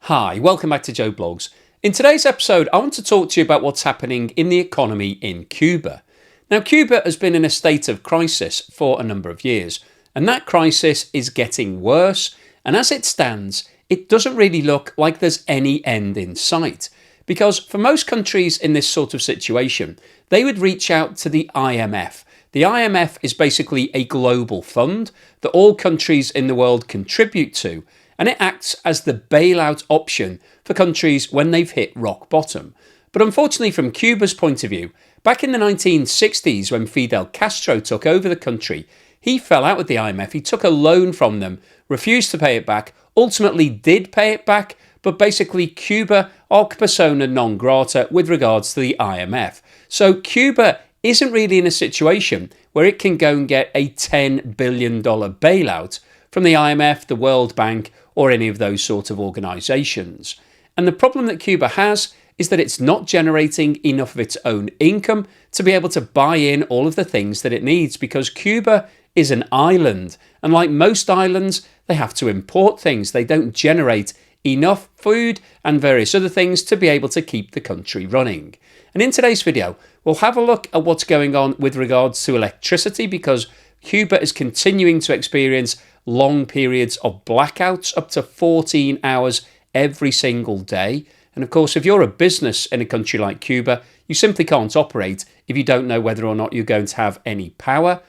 Hi, welcome back to Joe Blogs. In today's episode, I want to talk to you about what's happening in the economy in Cuba. Now, Cuba has been in a state of crisis for a number of years, and that crisis is getting worse, and as it stands, it doesn't really look like there's any end in sight. Because for most countries in this sort of situation, they would reach out to the IMF. The IMF is basically a global fund that all countries in the world contribute to, and it acts as the bailout option for countries when they've hit rock bottom. But unfortunately, from Cuba's point of view, back in the 1960s when Fidel Castro took over the country, he fell out with the IMF. He took a loan from them, refused to pay it back, ultimately did pay it back, but basically Cuba are persona non grata with regards to the IMF. So Cuba isn't really in a situation where it can go and get a $10 billion bailout from the IMF, the World Bank, or any of those sort of organisations. And the problem that Cuba has is that it's not generating enough of its own income to be able to buy in all of the things that it needs, because Cuba is an island, and like most islands, they have to import things. They don't generate enough food and various other things to be able to keep the country running. And in today's video, we'll have a look at what's going on with regards to electricity, because Cuba is continuing to experience long periods of blackouts, up to 14 hours every single day. And of course, if you're a business in a country like Cuba, you simply can't operate if you don't know whether or not you're going to have any power.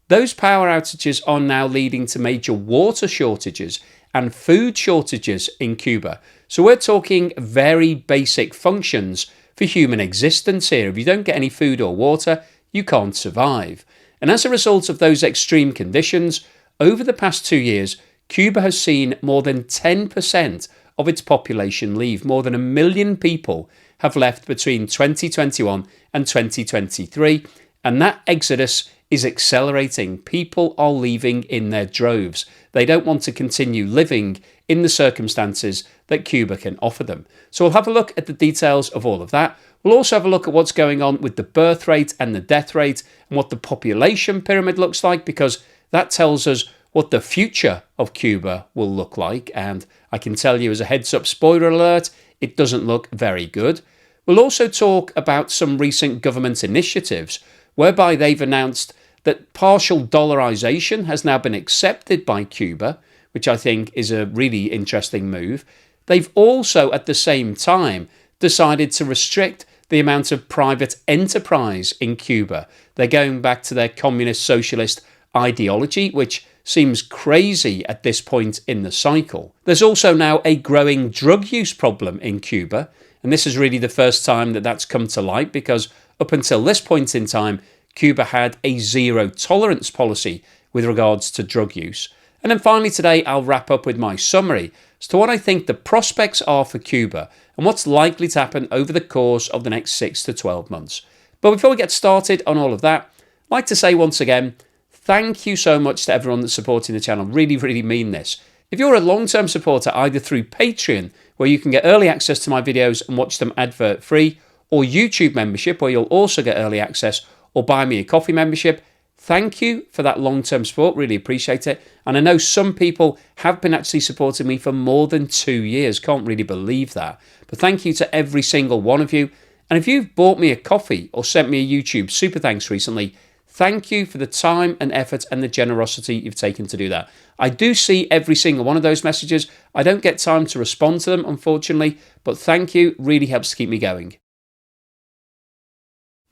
Those power outages are now leading to major water shortages and food shortages in Cuba. So we're talking very basic functions for human existence here. If you don't get any food or water, you can't survive. And as a result of those extreme conditions, over the past 2 years, Cuba has seen more than 10% of its population leave. More than 1 million people have left between 2021 and 2023, and that exodus is accelerating. People are leaving in their droves. They don't want to continue living in the circumstances that Cuba can offer them. So we'll have a look at the details of all of that. We'll also have a look at what's going on with the birth rate and the death rate and what the population pyramid looks like, because that tells us what the future of Cuba will look like. And I can tell you as a heads up, spoiler alert, it doesn't look very good. We'll also talk about some recent government initiatives whereby they've announced that partial dollarization has now been accepted by Cuba, which I think is a really interesting move. They've also at the same time decided to restrict the amount of private enterprise in Cuba. They're going back to their communist socialist ideology, which seems crazy at this point in the cycle. There's also now a growing drug use problem in Cuba, and this is really the first time that that's come to light, because up until this point in time, Cuba had a zero tolerance policy with regards to drug use. And then finally today, I'll wrap up with my summary as to what I think the prospects are for Cuba and what's likely to happen over the course of the next 6 to 12 months. But before we get started on all of that, I'd like to say once again, thank you so much to everyone that's supporting the channel. Really, really mean this. If you're a long-term supporter, either through Patreon, where you can get early access to my videos and watch them advert-free, or YouTube membership, where you'll also get early access, or buy me a coffee membership, thank you for that long-term support. Really appreciate it. And I know some people have been actually supporting me for more than 2 years. Can't really believe that. But thank you to every single one of you. And if you've bought me a coffee or sent me a YouTube Supe Thanks recently, thank you for the time and effort and the generosity you've taken to do that. I do see every single one of those messages. I don't get time to respond to them, unfortunately, but thank you. Really helps to keep me going.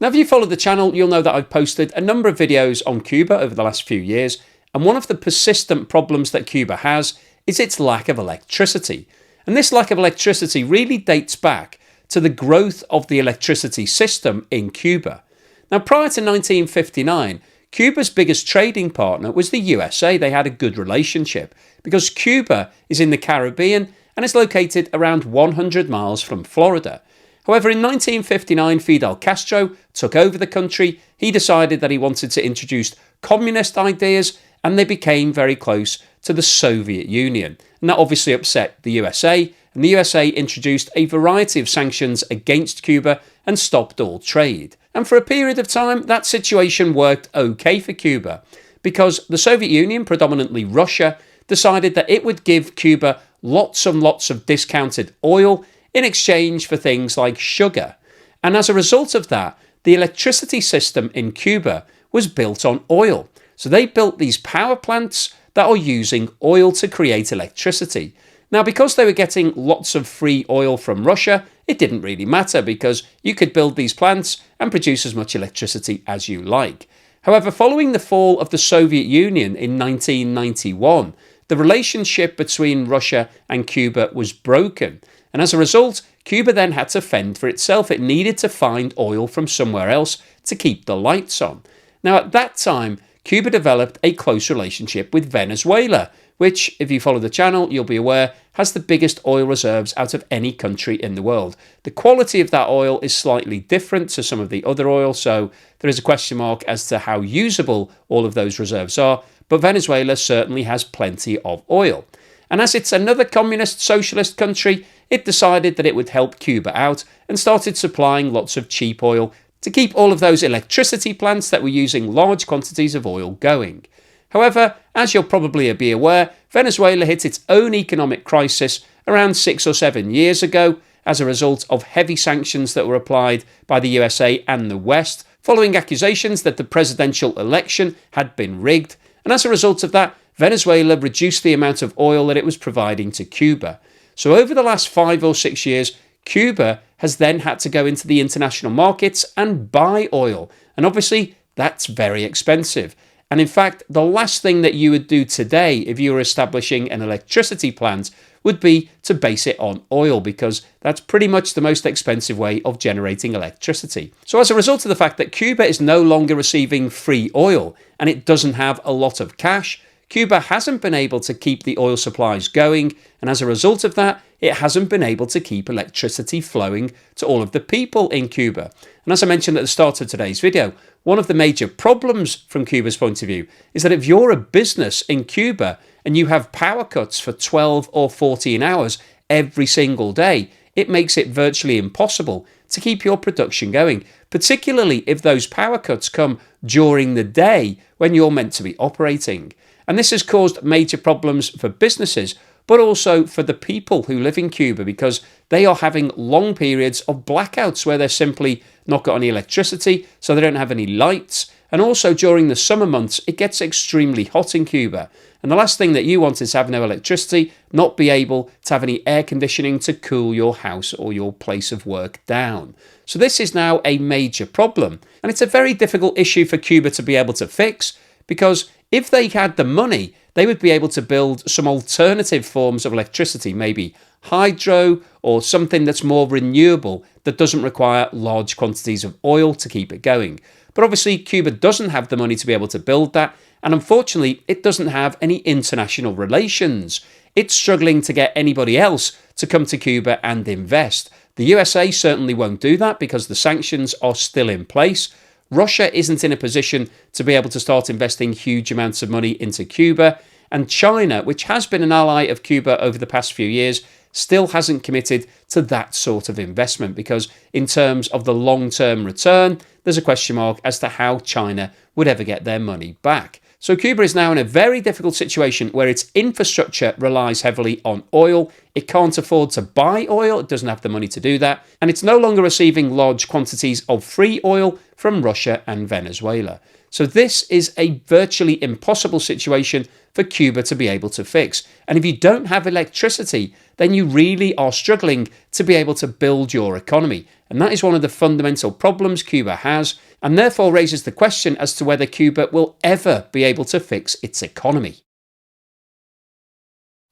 Now, if you follow the channel, you'll know that I've posted a number of videos on Cuba over the last few years, and one of the persistent problems that Cuba has is its lack of electricity. And this lack of electricity really dates back to the growth of the electricity system in Cuba. Now, prior to 1959, Cuba's biggest trading partner was the USA. They had a good relationship because Cuba is in the Caribbean and is located around 100 miles from Florida. However, in 1959, Fidel Castro took over the country. He decided that he wanted to introduce communist ideas, and they became very close to the Soviet Union. And that obviously upset the USA, and the USA introduced a variety of sanctions against Cuba and stopped all trade. And for a period of time, that situation worked okay for Cuba, because the Soviet Union, predominantly Russia, decided that it would give Cuba lots and lots of discounted oil in exchange for things like sugar. And as a result of that, the electricity system in Cuba was built on oil. So they built these power plants that are using oil to create electricity. Now, because they were getting lots of free oil from Russia, it didn't really matter because you could build these plants and produce as much electricity as you like. However, following the fall of the Soviet Union in 1991, the relationship between Russia and Cuba was broken. And as a result, Cuba then had to fend for itself. It needed to find oil from somewhere else to keep the lights on. Now, at that time, Cuba developed a close relationship with Venezuela, which, if you follow the channel, you'll be aware, has the biggest oil reserves out of any country in the world. The quality of that oil is slightly different to some of the other oil, so there is a question mark as to how usable all of those reserves are, but Venezuela certainly has plenty of oil. And as it's another communist socialist country, it decided that it would help Cuba out and started supplying lots of cheap oil to keep all of those electricity plants that were using large quantities of oil going. However, as you'll probably be aware, Venezuela hit its own economic crisis around 6 or 7 years ago as a result of heavy sanctions that were applied by the USA and the West, following accusations that the presidential election had been rigged. And as a result of that, Venezuela reduced the amount of oil that it was providing to Cuba. So over the last 5 or 6 years, Cuba has then had to go into the international markets and buy oil. And obviously, that's very expensive. And in fact, the last thing that you would do today if you were establishing an electricity plant would be to base it on oil, because that's pretty much the most expensive way of generating electricity. So as a result of the fact that Cuba is no longer receiving free oil and it doesn't have a lot of cash, Cuba hasn't been able to keep the oil supplies going, and as a result of that, it hasn't been able to keep electricity flowing to all of the people in Cuba. And as I mentioned at the start of today's video, one of the major problems from Cuba's point of view is that if you're a business in Cuba and you have power cuts for 12 or 14 hours every single day, it makes it virtually impossible to keep your production going, particularly if those power cuts come during the day when you're meant to be operating. And this has caused major problems for businesses, but also for the people who live in Cuba, because they are having long periods of blackouts where they're simply not got any electricity, so they don't have any lights. And also during the summer months, it gets extremely hot in Cuba. And the last thing that you want is to have no electricity, not be able to have any air conditioning to cool your house or your place of work down. So this is now a major problem. And it's a very difficult issue for Cuba to be able to fix, because if they had the money, they would be able to build some alternative forms of electricity, maybe hydro or something that's more renewable that doesn't require large quantities of oil to keep it going. But obviously, Cuba doesn't have the money to be able to build that, and unfortunately, it doesn't have any international relations. It's struggling to get anybody else to come to Cuba and invest. The USA certainly won't do that because the sanctions are still in place. Russia isn't in a position to be able to start investing huge amounts of money into Cuba, and China, which has been an ally of Cuba over the past few years, still hasn't committed to that sort of investment, because in terms of the long-term return, there's a question mark as to how China would ever get their money back. So Cuba is now in a very difficult situation where its infrastructure relies heavily on oil. It can't afford to buy oil, it doesn't have the money to do that, and it's no longer receiving large quantities of free oil from Russia and Venezuela. So this is a virtually impossible situation for Cuba to be able to fix. And if you don't have electricity, then you really are struggling to be able to build your economy. And that is one of the fundamental problems Cuba has, and therefore raises the question as to whether Cuba will ever be able to fix its economy.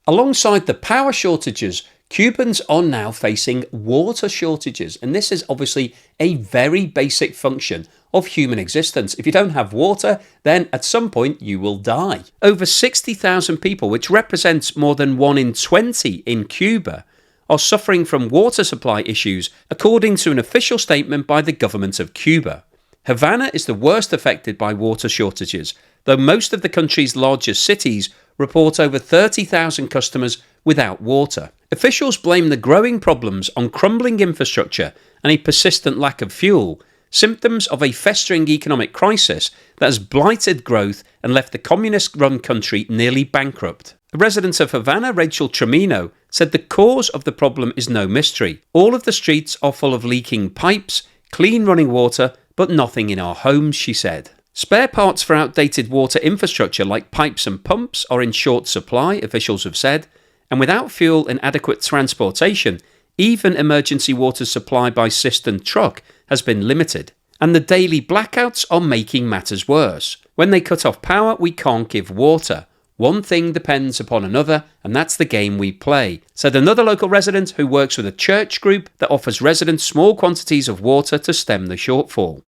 Alongside the power shortages, Cubans are now facing water shortages, and this is obviously a very basic function of human existence. If you don't have water, then at some point you will die. Over 60,000 people, which represents more than 1 in 20 in Cuba, are suffering from water supply issues, according to an official statement by the government of Cuba. Havana is the worst affected by water shortages, though most of the country's largest cities report over 30,000 customers without water. Officials blame the growing problems on crumbling infrastructure and a persistent lack of fuel, symptoms of a festering economic crisis that has blighted growth and left the communist-run country nearly bankrupt. A resident of Havana, Rachel Tramino, said the cause of the problem is no mystery. All of the streets are full of leaking pipes, clean running water, but nothing in our homes, she said. Spare parts for outdated water infrastructure like pipes and pumps are in short supply, officials have said, and without fuel and adequate transportation, even emergency water supply by cistern truck has been limited. And the daily blackouts are making matters worse. When they cut off power, we can't give water. One thing depends upon another, and that's the game we play, said another local resident who works with a church group that offers residents small quantities of water to stem the shortfall.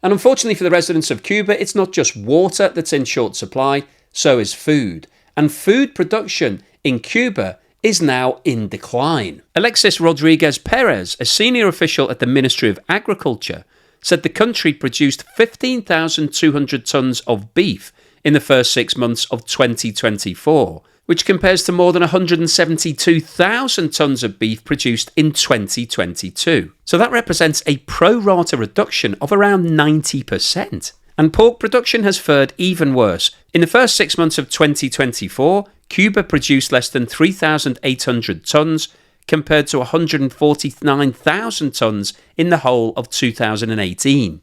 And unfortunately for the residents of Cuba, it's not just water that's in short supply, so is food. And food production in Cuba is now in decline. Alexis Rodriguez Perez, a senior official at the Ministry of Agriculture, said the country produced 15,200 tons of beef in the first 6 months of 2024, which compares to more than 172,000 tons of beef produced in 2022. So that represents a pro-rata reduction of around 90%. And pork production has fared even worse. In the first 6 months of 2024, Cuba produced less than 3,800 tons, compared to 149,000 tons in the whole of 2018.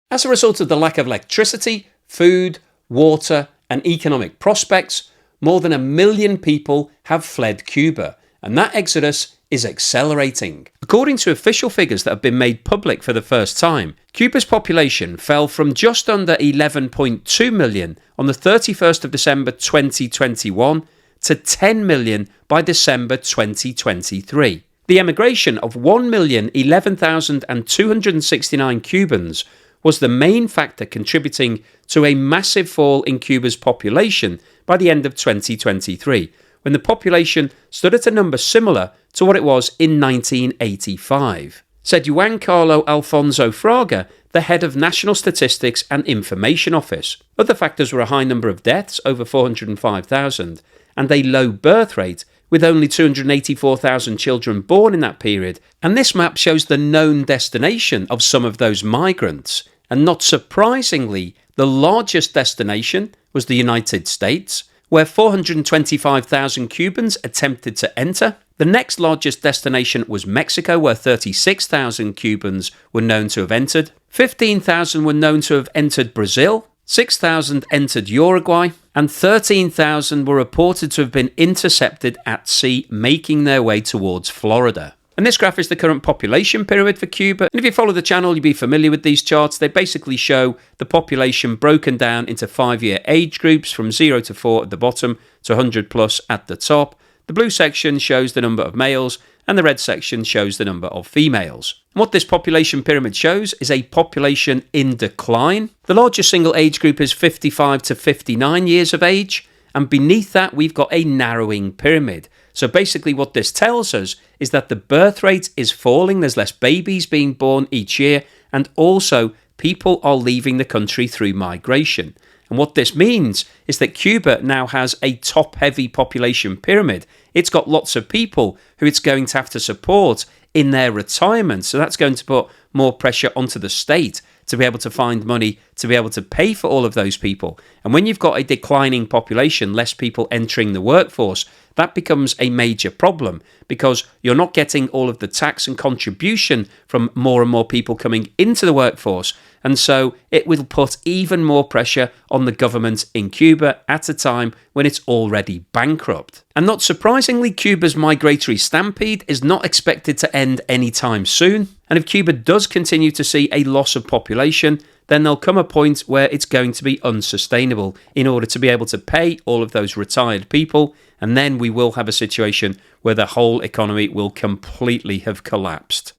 As a result of the lack of electricity, food, water, and economic prospects, more than 1 million people have fled Cuba, and that exodus is accelerating. According to official figures that have been made public for the first time, Cuba's population fell from just under 11.2 million on the 31st of December 2021 to 10 million by December 2023. The emigration of 1,011,269 Cubans was the main factor contributing to a massive fall in Cuba's population by the end of 2023, when the population stood at a number similar to what it was in 1985, said Juan Carlo Alfonso Fraga, the head of National Statistics and Information Office. Other factors were a high number of deaths, over 405,000, and a low birth rate, with only 284,000 children born in that period. And this map shows the known destination of some of those migrants. And not surprisingly, the largest destination was the United States, where 425,000 Cubans attempted to enter. The next largest destination was Mexico, where 36,000 Cubans were known to have entered. 15,000 were known to have entered Brazil. 6,000 entered Uruguay, and 13,000 were reported to have been intercepted at sea, making their way towards Florida. And this graph is the current population pyramid for Cuba. And if you follow the channel, you'll be familiar with these charts. They basically show the population broken down into 5-year age groups from 0 to 4 at the bottom to 100 plus at the top. The blue section shows the number of males, and the red section shows the number of females. And what this population pyramid shows is a population in decline. The largest single age group is 55 to 59 years of age, and beneath that we've got a narrowing pyramid. So basically what this tells us is that the birth rate is falling, there's less babies being born each year, and also people are leaving the country through migration. And what this means is that Cuba now has a top-heavy population pyramid. It's got lots of people who it's going to have to support in their retirement. So that's going to put more pressure onto the state to be able to find money to be able to pay for all of those people. And when you've got a declining population, less people entering the workforce, that becomes a major problem because you're not getting all of the tax and contribution from more and more people coming into the workforce. And so it will put even more pressure on the government in Cuba at a time when it's already bankrupt. And not surprisingly, Cuba's migratory stampede is not expected to end anytime soon. And if Cuba does continue to see a loss of population, then there'll come a point where it's going to be unsustainable in order to be able to pay all of those retired people. And then we will have a situation where the whole economy will completely have collapsed.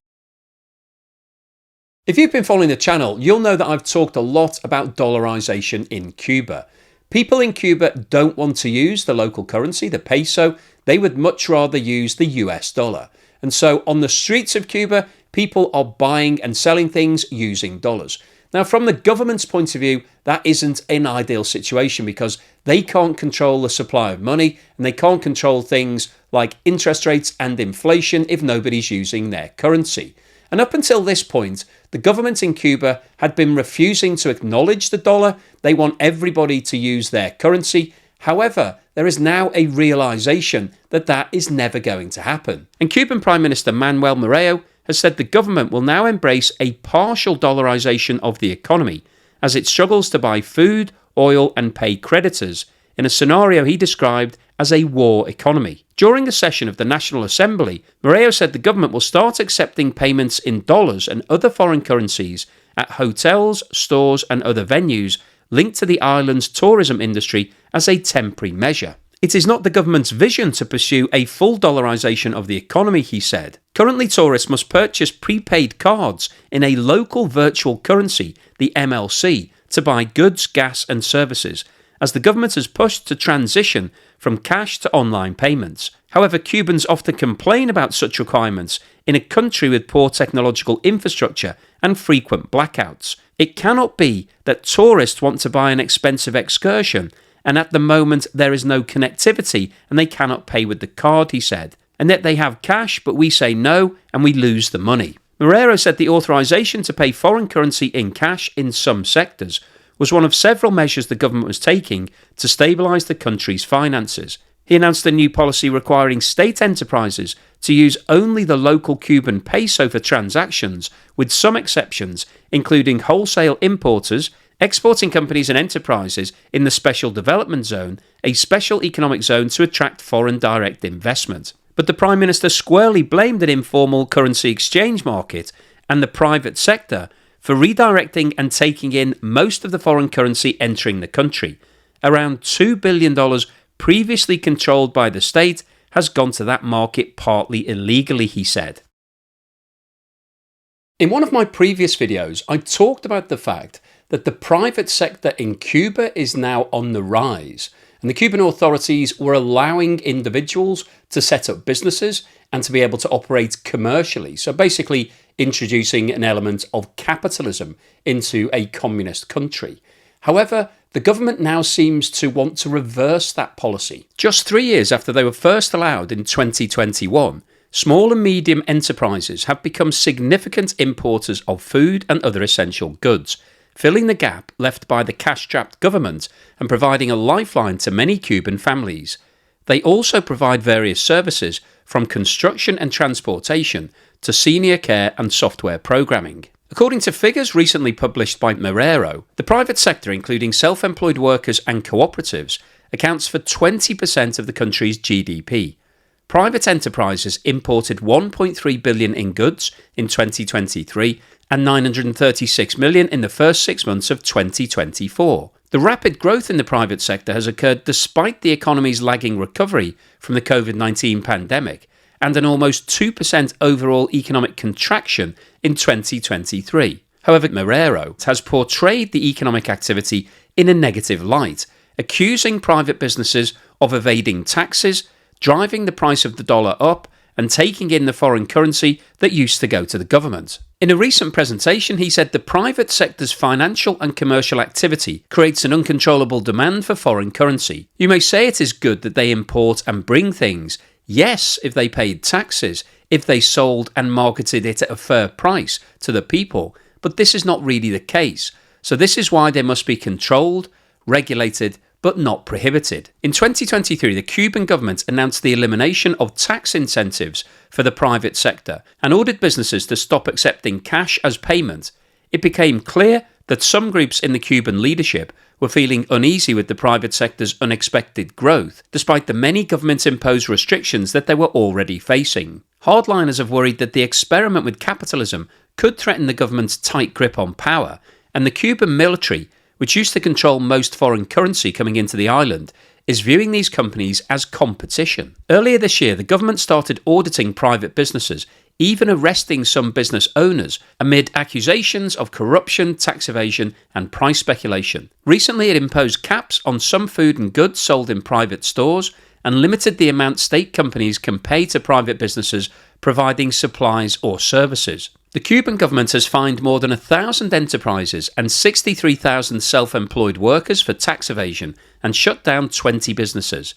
If you've been following the channel, you'll know that I've talked a lot about dollarization in Cuba. People in Cuba don't want to use the local currency, the peso. They would much rather use the US dollar. And so on the streets of Cuba, people are buying and selling things using dollars. Now, from the government's point of view, that isn't an ideal situation because they can't control the supply of money and they can't control things like interest rates and inflation if nobody's using their currency. And up until this point, the government in Cuba had been refusing to acknowledge the dollar. They want everybody to use their currency. However, there is now a realisation that that is never going to happen. And Cuban Prime Minister Manuel Moreno has said the government will now embrace a partial dollarization of the economy as it struggles to buy food, oil and pay creditors in a scenario he described as a war economy. During a session of the National Assembly, Moreno said the government will start accepting payments in dollars and other foreign currencies at hotels, stores and other venues linked to the island's tourism industry as a temporary measure. It is not the government's vision to pursue a full dollarization of the economy, he said. Currently, tourists must purchase prepaid cards in a local virtual currency, the MLC, to buy goods, gas and services, as the government has pushed to transition from cash to online payments. However, Cubans often complain about such requirements in a country with poor technological infrastructure and frequent blackouts. It cannot be that tourists want to buy an expensive excursion and at the moment there is no connectivity and they cannot pay with the card, he said, and that they have cash but we say no and we lose the money. Moreno said the authorization to pay foreign currency in cash in some sectors was one of several measures the government was taking to stabilise the country's finances. He announced a new policy requiring state enterprises to use only the local Cuban peso for transactions, with some exceptions, including wholesale importers, exporting companies and enterprises in the Special Development Zone, a special economic zone to attract foreign direct investment. But the Prime Minister squarely blamed an informal currency exchange market and the private sector for redirecting and taking in most of the foreign currency entering the country. Around $2 billion previously controlled by the state has gone to that market partly illegally, he said. In one of my previous videos, I talked about the fact that the private sector in Cuba is now on the rise, and the Cuban authorities were allowing individuals to set up businesses and to be able to operate commercially. So basically introducing an element of capitalism into a communist country. However, the government now seems to want to reverse that policy. Just 3 years after they were first allowed in 2021, small and medium enterprises have become significant importers of food and other essential goods, filling the gap left by the cash-strapped government and providing a lifeline to many Cuban families. They also provide various services from construction and transportation to senior care and software programming. According to figures recently published by Moreno, the private sector, including self-employed workers and cooperatives, accounts for 20% of the country's GDP. Private enterprises imported $1.3 billion in goods in 2023 and $936 million in the first 6 months of 2024. The rapid growth in the private sector has occurred despite the economy's lagging recovery from the COVID-19 pandemic and an almost 2% overall economic contraction in 2023. However, Moreno has portrayed the economic activity in a negative light, accusing private businesses of evading taxes, driving the price of the dollar up, and taking in the foreign currency that used to go to the government. In a recent presentation, he said the private sector's financial and commercial activity creates an uncontrollable demand for foreign currency. You may say it is good that they import and bring things. Yes, if they paid taxes, if they sold and marketed it at a fair price to the people, but this is not really the case. So this is why they must be controlled, regulated, but not prohibited. In 2023, the Cuban government announced the elimination of tax incentives for the private sector and ordered businesses to stop accepting cash as payment. It became clear that some groups in the Cuban leadership were feeling uneasy with the private sector's unexpected growth, despite the many government-imposed restrictions that they were already facing. Hardliners have worried that the experiment with capitalism could threaten the government's tight grip on power, and the Cuban military, which used to control most foreign currency coming into the island, is viewing these companies as competition. Earlier this year, the government started auditing private businesses, even arresting some business owners amid accusations of corruption, tax evasion, and price speculation. Recently, it imposed caps on some food and goods sold in private stores and limited the amount state companies can pay to private businesses providing supplies or services. The Cuban government has fined more than 1,000 enterprises and 63,000 self-employed workers for tax evasion and shut down 20 businesses.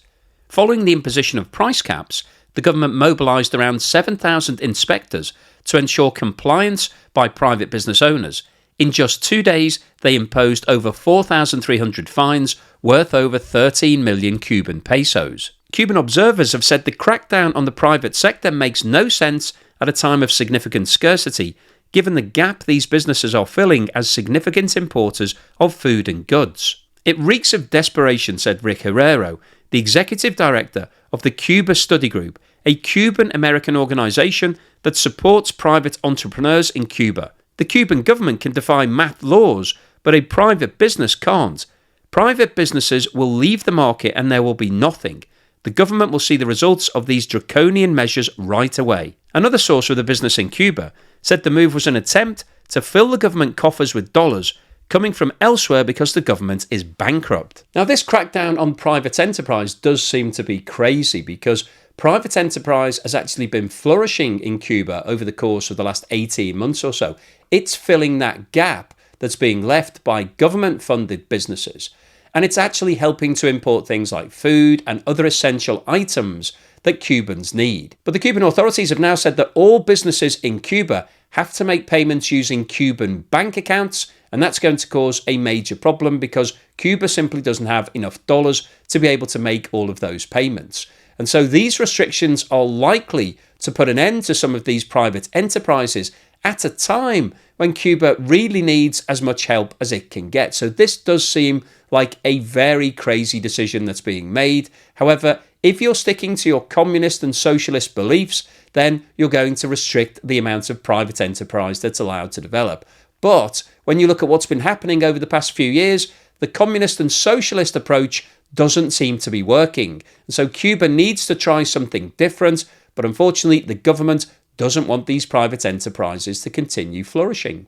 Following the imposition of price caps, the government mobilised around 7,000 inspectors to ensure compliance by private business owners, In just 2 days, they imposed over 4,300 fines worth over 13 million Cuban pesos. Cuban observers have said the crackdown on the private sector makes no sense at a time of significant scarcity, given the gap these businesses are filling as significant importers of food and goods. It reeks of desperation, said Rick Herrero, the executive director of the Cuba Study Group, a Cuban-American organization that supports private entrepreneurs in Cuba. The Cuban government can defy math laws, but a private business can't. Private businesses will leave the market and there will be nothing. The government will see the results of these draconian measures right away. Another source with a business in Cuba said the move was an attempt to fill the government coffers with dollars coming from elsewhere because the government is bankrupt. Now, this crackdown on private enterprise does seem to be crazy because private enterprise has actually been flourishing in Cuba over the course of the last 18 months or so. It's filling that gap that's being left by government-funded businesses. And it's actually helping to import things like food and other essential items that Cubans need. But the Cuban authorities have now said that all businesses in Cuba have to make payments using Cuban bank accounts, and that's going to cause a major problem because Cuba simply doesn't have enough dollars to be able to make all of those payments. And so these restrictions are likely to put an end to some of these private enterprises at a time when Cuba really needs as much help as it can get. So this does seem like a very crazy decision that's being made. However, if you're sticking to your communist and socialist beliefs, then you're going to restrict the amount of private enterprise that's allowed to develop. But when you look at what's been happening over the past few years, the communist and socialist approach doesn't seem to be working. And so Cuba needs to try something different, but unfortunately the government doesn't want these private enterprises to continue flourishing.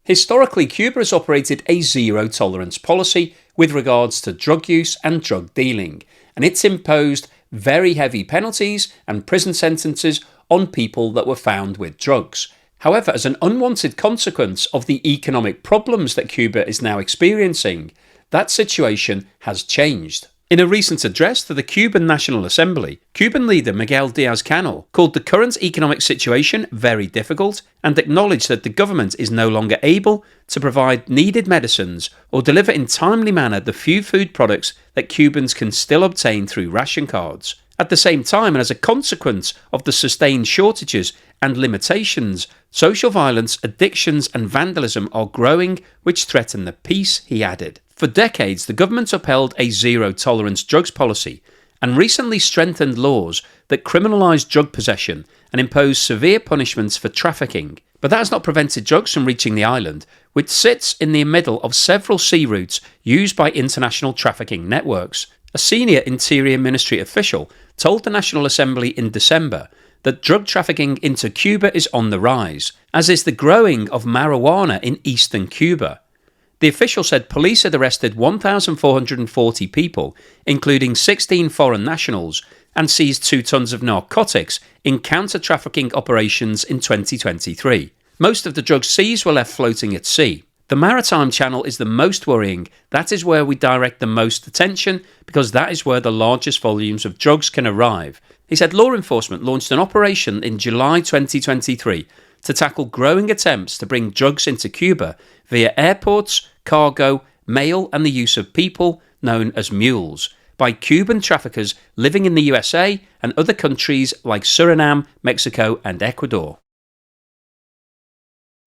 Historically, Cuba has operated a zero-tolerance policy with regards to drug use and drug dealing, and it's imposed very heavy penalties and prison sentences on people that were found with drugs. However, as an unwanted consequence of the economic problems that Cuba is now experiencing, that situation has changed. In a recent address to the Cuban National Assembly, Cuban leader Miguel Diaz-Canel called the current economic situation very difficult and acknowledged that the government is no longer able to provide needed medicines or deliver in timely manner the few food products that Cubans can still obtain through ration cards. At the same time, and as a consequence of the sustained shortages and limitations, social violence, addictions and vandalism are growing, which threaten the peace, he added. For decades, the government upheld a zero-tolerance drugs policy and recently strengthened laws that criminalise drug possession and impose severe punishments for trafficking. But that has not prevented drugs from reaching the island, which sits in the middle of several sea routes used by international trafficking networks. A senior Interior Ministry official told the National Assembly in December that drug trafficking into Cuba is on the rise, as is the growing of marijuana in eastern Cuba. The official said police had arrested 1,440 people, including 16 foreign nationals, and seized 2 tons of narcotics in counter-trafficking operations in 2023. Most of the drugs seized were left floating at sea. The maritime channel is the most worrying. That is where we direct the most attention because that is where the largest volumes of drugs can arrive. He said law enforcement launched an operation in July 2023 to tackle growing attempts to bring drugs into Cuba via airports, cargo, mail and the use of people known as mules by Cuban traffickers living in the USA and other countries like Suriname, Mexico and Ecuador.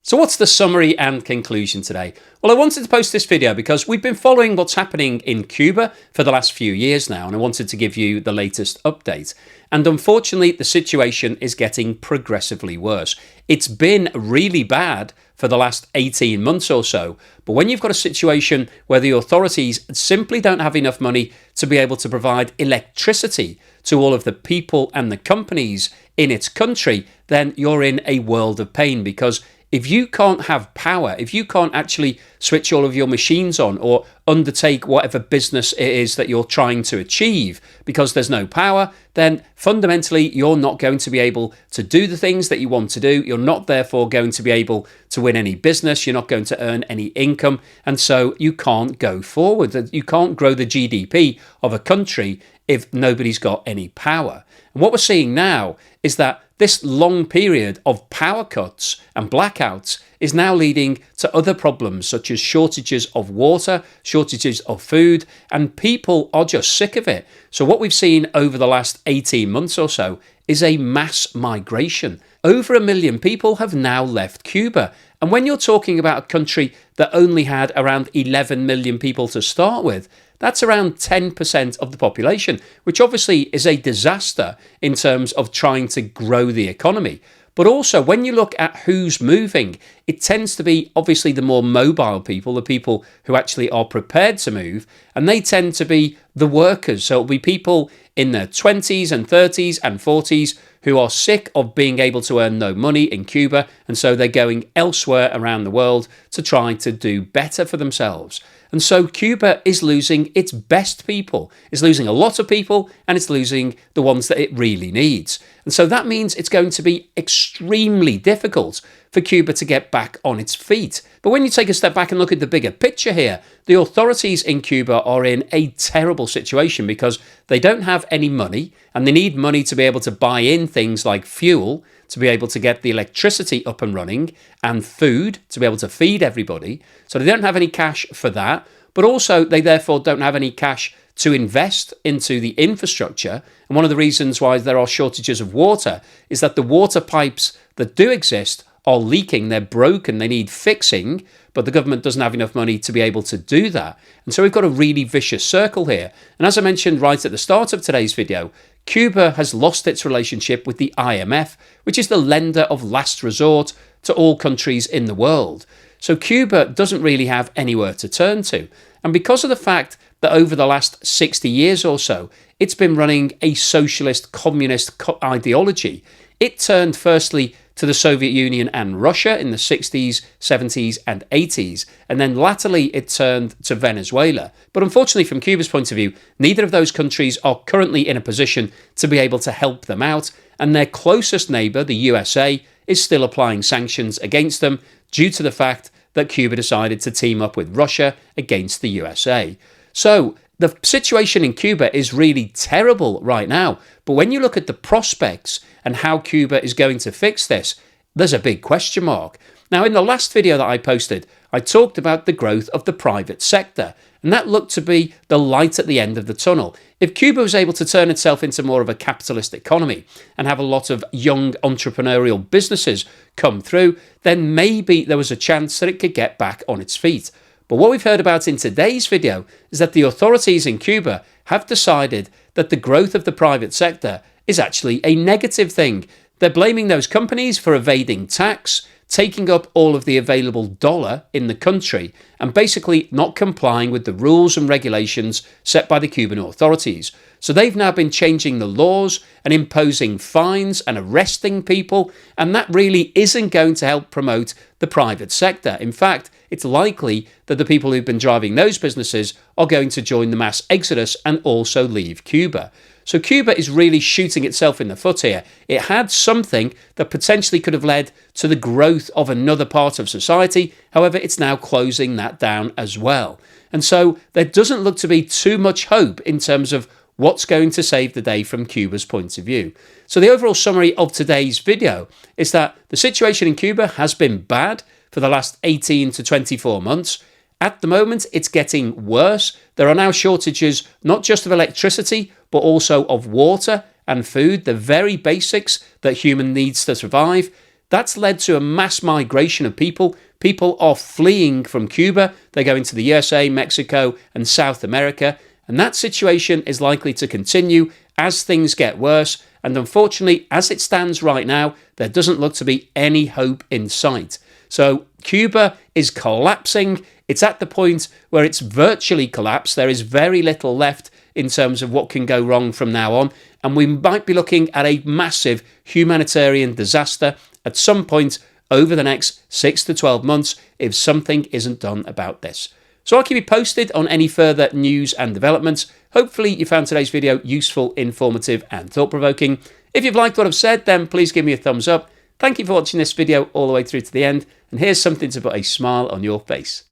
So what's the summary and conclusion today? Well, I wanted to post this video because we've been following what's happening in Cuba for the last few years now, and I wanted to give you the latest update. And unfortunately, the situation is getting progressively worse. It's been really bad for the last 18 months or so, but when you've got a situation where the authorities simply don't have enough money to be able to provide electricity to all of the people and the companies in its country, then you're in a world of pain because if you can't have power, if you can't actually switch all of your machines on or undertake whatever business it is that you're trying to achieve because there's no power, then fundamentally you're not going to be able to do the things that you want to do. You're not therefore going to be able to win any business. You're not going to earn any income. And so you can't go forward. You can't grow the GDP of a country if nobody's got any power. And what we're seeing now is that this long period of power cuts and blackouts is now leading to other problems such as shortages of water, shortages of food, and people are just sick of it. So what we've seen over the last 18 months or so is a mass migration. Over 1 million people have now left Cuba. And when you're talking about a country that only had around 11 million people to start with, that's around 10% of the population, which obviously is a disaster in terms of trying to grow the economy. But also, when you look at who's moving, it tends to be obviously the more mobile people, the people who actually are prepared to move, and they tend to be the workers. So it'll be people in their 20s and 30s and 40s who are sick of being able to earn no money in Cuba, and so they're going elsewhere around the world to try to do better for themselves. And so Cuba is losing its best people. It's losing a lot of people, and it's losing the ones that it really needs. And so that means it's going to be extremely difficult for Cuba to get back on its feet. But when you take a step back and look at the bigger picture here, the authorities in Cuba are in a terrible situation because they don't have any money, and they need money to be able to buy in things like fuel, to be able to get the electricity up and running, and food to be able to feed everybody. So they don't have any cash for that, but also they therefore don't have any cash to invest into the infrastructure. And one of the reasons why there are shortages of water is that the water pipes that do exist are leaking, they're broken, they need fixing, but the government doesn't have enough money to be able to do that. And so we've got a really vicious circle here. And as I mentioned right at the start of today's video, Cuba has lost its relationship with the IMF, which is the lender of last resort to all countries in the world. So Cuba doesn't really have anywhere to turn to. And because of the fact that over the last 60 years or so, it's been running a socialist communist ideology, it turned firstly to the Soviet Union and Russia in the 60s, 70s and 80s, and then latterly it turned to Venezuela. But unfortunately, from Cuba's point of view, neither of those countries are currently in a position to be able to help them out, and their closest neighbour, the USA, is still applying sanctions against them due to the fact that Cuba decided to team up with Russia against the USA. So the situation in Cuba is really terrible right now, but when you look at the prospects and how Cuba is going to fix this, there's a big question mark. Now, in the last video that I posted, I talked about the growth of the private sector, and that looked to be the light at the end of the tunnel. If Cuba was able to turn itself into more of a capitalist economy and have a lot of young entrepreneurial businesses come through, then maybe there was a chance that it could get back on its feet. But what we've heard about in today's video is that the authorities in Cuba have decided that the growth of the private sector is actually a negative thing. They're blaming those companies for evading tax, taking up all of the available dollar in the country, and basically not complying with the rules and regulations set by the Cuban authorities. So they've now been changing the laws and imposing fines and arresting people, and that really isn't going to help promote the private sector. In fact, it's likely that the people who've been driving those businesses are going to join the mass exodus and also leave Cuba. So Cuba is really shooting itself in the foot here. It had something that potentially could have led to the growth of another part of society. However, it's now closing that down as well. And so there doesn't look to be too much hope in terms of what's going to save the day from Cuba's point of view. So the overall summary of today's video is that the situation in Cuba has been bad for the last 18 to 24 months. At the moment, it's getting worse. There are now shortages, not just of electricity, but also of water and food, the very basics that human needs to survive. That's led to a mass migration of people. People are fleeing from Cuba. They're going to the USA, Mexico, and South America. And that situation is likely to continue as things get worse. And unfortunately, as it stands right now, there doesn't look to be any hope in sight. So Cuba is collapsing. It's at the point where it's virtually collapsed. There is very little left in terms of what can go wrong from now on. And we might be looking at a massive humanitarian disaster at some point over the next 6 to 12 months if something isn't done about this. So I'll keep you posted on any further news and developments. Hopefully you found today's video useful, informative and thought-provoking. If you've liked what I've said, then please give me a thumbs up. Thank you for watching this video all the way through to the end. And here's something to put a smile on your face.